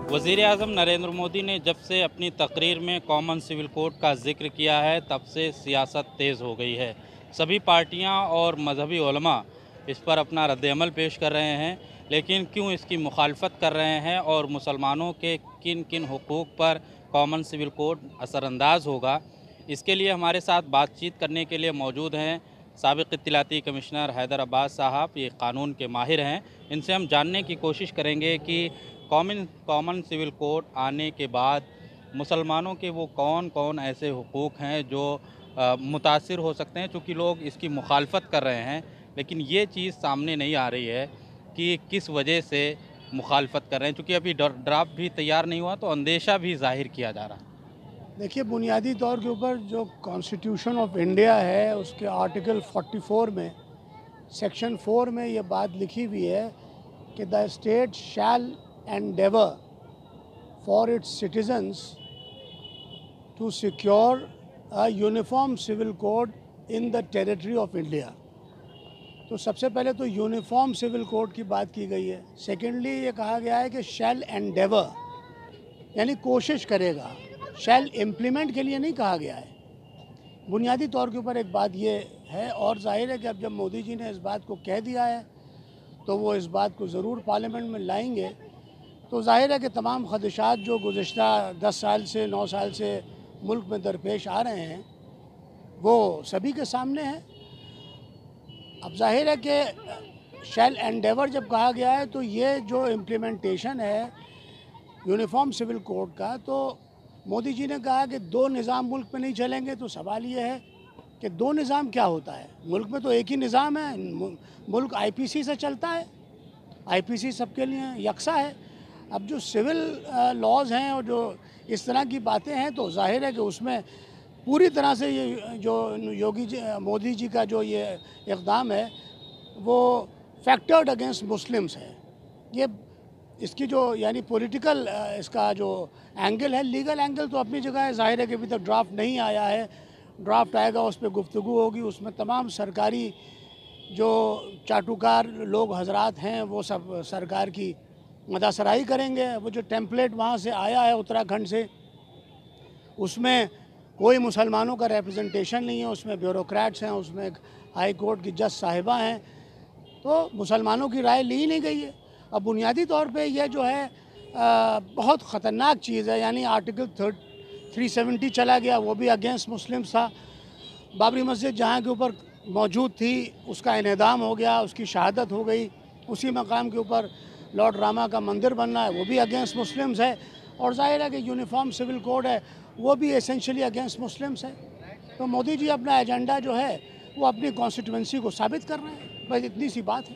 वज़ीर आज़म नरेंद्र मोदी ने जब से अपनी तकरीर में कॉमन सिविल कोड का ज़िक्र किया है तब से सियासत तेज़ हो गई है। सभी पार्टियां और मजहबी उलमा इस पर अपना रद्द-ए-अमल पेश कर रहे हैं, लेकिन क्यों इसकी मुखालफत कर रहे हैं और मुसलमानों के किन किन हुकूक़ पर कॉमन सिविल कोड असरअंदाज होगा, इसके लिए हमारे साथ बातचीत करने के लिए मौजूद हैं साबिक़ इत्तलाती कमिश्नर हैदर अब्बास साहब। ये क़ानून के माहिर हैं। इनसे हम जानने की कोशिश करेंगे कि कॉमन सिविल कोड आने के बाद मुसलमानों के वो कौन कौन ऐसे हुकूक़ हैं जो मुतासिर हो सकते हैं, चूँकि लोग इसकी मुखालफत कर रहे हैं, लेकिन ये चीज़ सामने नहीं आ रही है कि किस वजह से मुखालफत कर रहे हैं। चूँकि अभी ड्राफ्ट भी तैयार नहीं हुआ तो अंदेशा भी ज़ाहिर किया जा रहा है। देखिए, बुनियादी तौर के ऊपर जो कॉन्स्टिट्यूशन ऑफ इंडिया है उसके आर्टिकल 44 में सेक्शन 4 में ये बात लिखी हुई है कि the state shall endeavour for its citizens to secure a uniform civil code in the territory of India. तो सबसे पहले तो यूनिफॉर्म सिविल कोड की बात की गई है। सेकेंडली ये कहा गया है कि शैल एंडेवर यानी कोशिश करेगा, शैल इम्प्लीमेंट के लिए नहीं कहा गया है। बुनियादी तौर के ऊपर एक बात ये है, और जाहिर है कि अब जब मोदी जी ने इस बात को कह दिया है तो वो इस बात को ज़रूर पार्लियामेंट में लाएंगे। तो जाहिर है कि तमाम ख़दशात जो गुज़िश्ता 10 साल से 9 साल से मुल्क में दरपेश आ रहे हैं वो सभी के सामने हैं। अब जाहिर है कि शैल एंडेवर जब कहा गया है तो ये जो इम्प्लीमेंटेशन है यूनिफॉर्म सिविल कोड का, तो मोदी जी ने कहा कि दो निज़ाम मुल्क में नहीं चलेंगे। तो सवाल ये है कि दो निज़ाम क्या होता है? मुल्क में तो एक ही निज़ाम है, मुल्क आईपीसी से चलता है, आईपीसी सबके लिए यकसा है। अब जो सिविल लॉज हैं और जो इस तरह की बातें हैं तो जाहिर है कि उसमें पूरी तरह से ये जो मोदी जी का जो ये इक़दाम है वो फैक्टर्ड अगेंस्ट मुस्लिम्स है। ये इसकी जो यानी पॉलिटिकल इसका जो एंगल है, लीगल एंगल तो अपनी जगह है। ज़ाहिर है कि अभी तक ड्राफ्ट नहीं आया है, ड्राफ्ट आएगा उस पर गुफ्तगू होगी, उसमें तमाम सरकारी जो चाटुकार लोग हजरात हैं वो सब सरकार की मदासराई करेंगे। वो जो टेम्पलेट वहाँ से आया है उत्तराखंड से, उसमें कोई मुसलमानों का रिप्रेजेंटेशन नहीं है, उसमें ब्यूरोक्रेट्स हैं, उसमें एक हाई कोर्ट की जज साहिबा हैं, तो मुसलमानों की राय ली नहीं गई है। अब बुनियादी तौर पे यह जो है बहुत ख़तरनाक चीज़ है। यानी आर्टिकल 370 चला गया, वो भी अगेंस्ट मुस्लिम्स था। बाबरी मस्जिद जहाँ के ऊपर मौजूद थी उसका इनेदाम हो गया, उसकी शहादत हो गई। उसी मकाम के ऊपर लॉर्ड रामा का मंदिर बनना है, वो भी अगेंस्ट मुस्लिम्स है। और जाहिर है कि यूनिफॉर्म सिविल कोड है वो भी एसेंशियली अगेंस्ट मुस्लिम्स है। तो मोदी जी अपना एजेंडा जो है वो अपनी कॉन्स्टिट्यूंसी को साबित कर रहे हैं, बस इतनी सी बात है।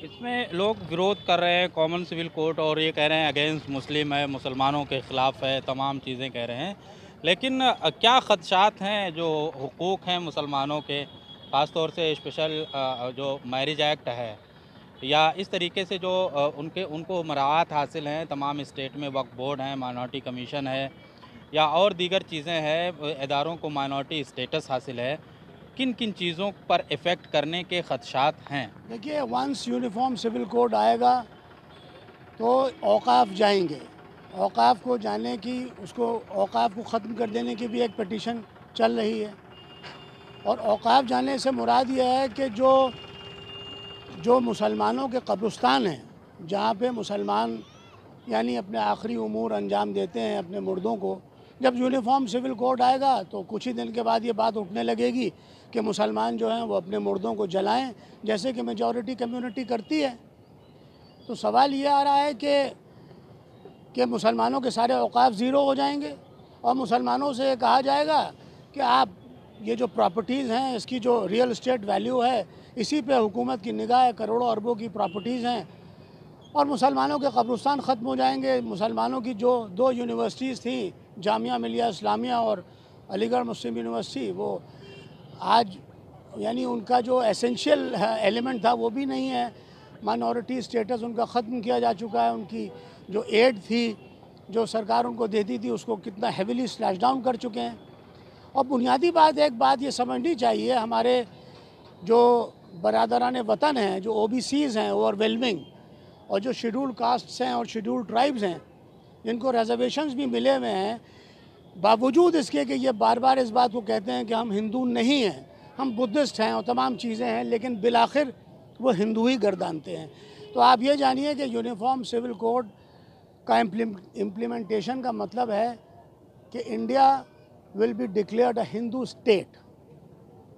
इसमें लोग विरोध कर रहे हैं कॉमन सिविल कोड और ये कह रहे हैं अगेंस्ट मुस्लिम है, मुसलमानों के ख़िलाफ़ है, तमाम चीज़ें कह रहे हैं। लेकिन क्या ख़दशात हैं जो हुकूक़ हैं मुसलमानों के, ख़ास तौर से स्पेशल जो मैरिज एक्ट है या इस तरीके से जो उनको मराहत हासिल हैं तमाम स्टेट में, वक्फ बोर्ड हैं, माइनॉरिटी कमीशन है या और दीगर चीज़ें हैं, इदारों को माइनॉरिटी स्टेटस हासिल है, किन किन चीज़ों पर इफ़ेक्ट करने के ख़दशात हैं? देखिए, वंस यूनिफॉर्म सिविल कोड आएगा तो औकाफ जाएंगे। औकाफ को जाने की, उसको औकाफ को ख़त्म कर देने की भी एक पटिशन चल रही है। और औकाफ जाने से मुराद ये है कि जो मुसलमानों के कब्रिस्तान हैं, जहाँ पे मुसलमान यानी अपने आखिरी उमूर अंजाम देते हैं अपने मुर्दों को, जब यूनिफॉर्म सिविल कोड आएगा तो कुछ ही दिन के बाद ये बात उठने लगेगी कि मुसलमान जो हैं वो अपने मुर्दों को जलाएं, जैसे कि मेजॉरिटी कम्युनिटी करती है। तो सवाल ये आ रहा है कि मुसलमानों के सारे औकाफ ज़ीरो हो जाएंगे और मुसलमानों से कहा जाएगा कि आप ये जो प्रॉपर्टीज़ हैं, इसकी जो रियल इस्टेट वैल्यू है, इसी पे हुकूमत की निगाह है, करोड़ों अरबों की प्रॉपर्टीज़ हैं, और मुसलमानों के कब्रिस्तान ख़त्म हो जाएंगे। मुसलमानों की जो 2 यूनिवर्सिटीज़ थी, जामिया मिलिया इस्लामिया और अलीगढ़ मुस्लिम यूनिवर्सिटी, वो आज यानी उनका जो एसेंशियल एलिमेंट था वो भी नहीं है। माइनॉरिटी स्टेटस उनका ख़त्म किया जा चुका है। उनकी जो एड थी जो सरकार उनको देती थी उसको कितना हेविली स्लैश डाउन कर चुके हैं। और बुनियादी बात, एक बात ये समझनी चाहिए, हमारे जो बरादरान वतन हैं, जो ओबीसीज़ हैं, ओवरवेलमिंग, اور جو شیڈول کاسٹس ہیں اور شیڈول ٹرائبز ہیں جن کو ریزرویشنز بھی ملے ہوئے ہیں، باوجود اس کے کہ یہ بار بار اس بات کو کہتے ہیں کہ ہم ہندو نہیں ہیں، ہم بدھسٹ ہیں اور تمام چیزیں ہیں، لیکن بالآخر وہ ہندو ہی گردانتے ہیں۔ تو آپ یہ جانیے کہ یونیفارم سول کوڈ کا امپلیمنٹیشن کا مطلب ہے کہ India will be declared a Hindu state.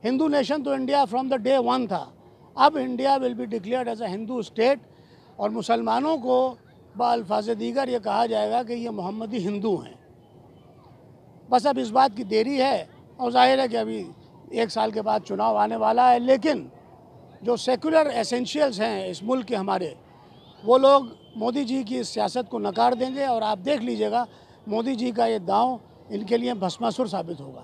Hindu nation تو India from the day one تھا، اب India will be declared as a Hindu state, اور مسلمانوں کو بالفاظ دیگر یہ کہا جائے گا کہ یہ محمدی ہندو ہیں۔ بس اب اس بات کی دیری ہے، اور ظاہر ہے کہ ابھی 1 سال کے بعد چناؤ آنے والا ہے، لیکن جو سیکولر ایسنشیلز ہیں اس ملک کے ہمارے، وہ لوگ مودی جی کی اس سیاست کو نکار دیں گے، اور آپ دیکھ لیجئے گا مودی جی کا یہ داؤں ان کے لیے بھسماسور ثابت ہوگا۔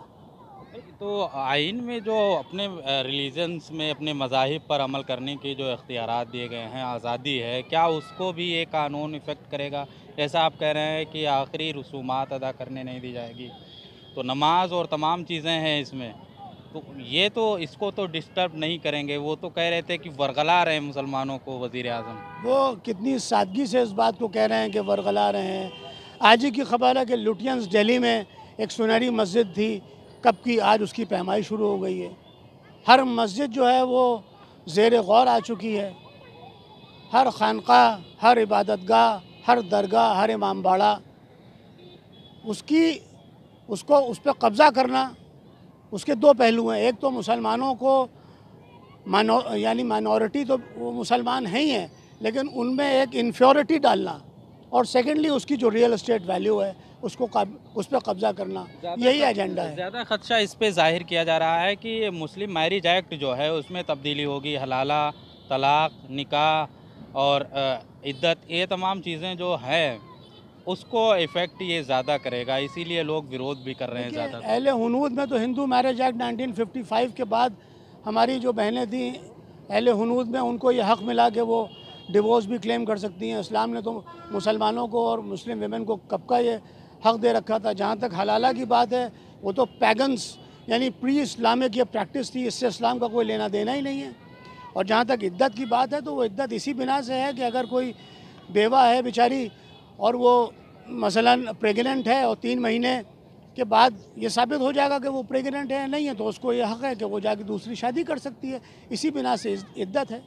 تو آئین میں جو اپنے ریلیجنس میں اپنے مذاہب پر عمل کرنے کے جو اختیارات دیے گئے ہیں، آزادی ہے، کیا اس کو بھی یہ قانون افیکٹ کرے گا؟ جیسا آپ کہہ رہے ہیں کہ آخری رسومات ادا کرنے نہیں دی جائے گی، تو نماز اور تمام چیزیں ہیں اس میں، تو یہ تو اس کو تو ڈسٹرب نہیں کریں گے؟ وہ تو کہہ رہے تھے کہ ورگلا رہے ہیں مسلمانوں کو وزیر اعظم۔ وہ کتنی سادگی سے اس بات کو کہہ رہے ہیں کہ ورگلا رہے ہیں۔ آج ہی کی خبر ہے کہ لوٹینس دہلی میں ایک سنہری مسجد تھی، کب کی آج اس کی پیمائی شروع ہو گئی ہے۔ ہر مسجد جو ہے وہ زیر غور آ چکی ہے، ہر خانقاہ، ہر عبادت گاہ، ہر درگاہ، ہر امام باڑہ، اس پہ قبضہ کرنا، اس کے 2 پہلو ہیں۔ ایک تو مسلمانوں کو یعنی مائنورٹی تو وہ مسلمان ہیں ہی ہیں، لیکن ان میں ایک انفیورٹی ڈالنا، اور سیکنڈلی اس کی جو ریئل اسٹیٹ ویلیو ہے اس پہ قبضہ کرنا، یہی ایجنڈا ہے۔ زیادہ خدشہ اس پہ ظاہر کیا جا رہا ہے کہ مسلم میرج ایکٹ جو ہے اس میں تبدیلی ہوگی، حلالہ، طلاق، نکاح اور عدت، یہ تمام چیزیں جو ہیں اس کو ایفیکٹ یہ زیادہ کرے گا، اسی لیے لوگ ویرودھ بھی کر رہے ہیں زیادہ۔ اہل ہنود میں تو ہندو میرج ایکٹ 1955 کے بعد ہماری جو بہنیں تھیں اہل ہنود میں، ان کو یہ حق ملا کہ وہ ڈیورس بھی کلیم کر سکتی ہیں۔ اسلام نے تو مسلمانوں کو اور مسلم ویمن کو کب کا یہ حق دے رکھا تھا۔ جہاں تک حلالہ کی بات ہے، وہ تو پیگنس یعنی پری اسلامک یہ پریکٹس تھی، اس سے اسلام کا کوئی لینا دینا ہی نہیں ہے۔ اور جہاں تک عدت کی بات ہے، تو وہ عدت اسی بنا سے ہے کہ اگر کوئی بیوہ ہے بیچاری اور وہ مثلاً پریگننٹ ہے، اور 3 مہینے کے بعد یہ ثابت ہو جائے گا کہ وہ پریگننٹ ہے نہیں ہے، تو اس کو یہ حق ہے کہ وہ جا کے دوسری شادی کر سکتی ہے، اسی بنا سے عدت ہے۔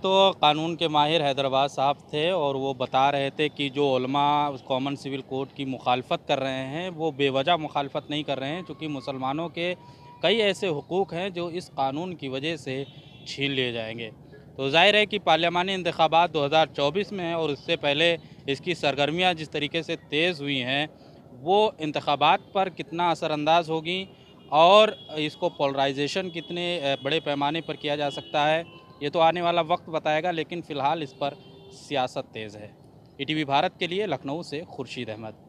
تو قانون کے ماہر حیدرآباد صاحب تھے، اور وہ بتا رہے تھے کہ جو علماء کامن سول کوڈ کی مخالفت کر رہے ہیں وہ بے وجہ مخالفت نہیں کر رہے ہیں، چونکہ مسلمانوں کے کئی ایسے حقوق ہیں جو اس قانون کی وجہ سے چھین لیے جائیں گے۔ تو ظاہر ہے کہ پارلیمانی انتخابات 2024 میں ہیں، اور اس سے پہلے اس کی سرگرمیاں جس طریقے سے تیز ہوئی ہیں وہ انتخابات پر کتنا اثر انداز ہوگی، اور اس کو پولرائزیشن کتنے بڑے پیمانے پر کیا جا سکتا ہے، یہ تو آنے والا وقت بتائے گا، لیکن فی الحال اس پر سیاست تیز ہے۔ ETV بھارت کے لیے لکھنؤ سے خورشید احمد۔